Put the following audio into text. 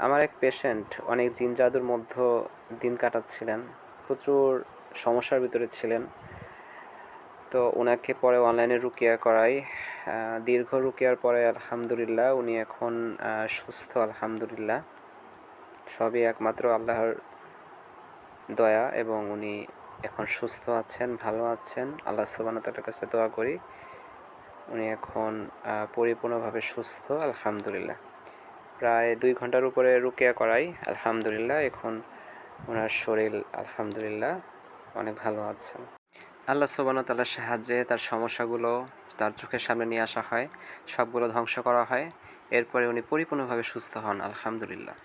আমার এক পেশেন্ট অনেক জিন জাদুর মধ্যে দিন কাটাচ্ছিলেন, প্রচুর সমস্যার ভিতরে ছিলেন। তো ওনাকে পরে অনলাইনে রুকিয়া করাই। দীর্ঘ রুকিয়ার পরে আলহামদুলিল্লাহ উনি এখন সুস্থ, আলহামদুলিল্লাহ। সবই একমাত্র আল্লাহর দয়া, এবং উনি এখন সুস্থ আছেন, ভালো আছেন। আল্লাহ সুবহানাহু ওয়া তাআলার কাছে দোয়া করি উনি এখন পরিপূর্ণভাবে সুস্থ, আলহামদুলিল্লাহ। প্রায় 2 ঘন্টার উপরে রুকিয়া করাই, আলহামদুলিল্লাহ। এখন ওনার শরীর আলহামদুলিল্লাহ অনেক ভালো আছেন। আল্লাহ সুবহানাহু ওয়া তাআলার সাহায্যে তার সমস্যাগুলো তার চোখের সামনে নিয়ে আসা হয়, সবগুলো ধ্বংস করা হয়। এরপরে উনি পরিপূর্ণভাবে সুস্থ হন, আলহামদুলিল্লাহ।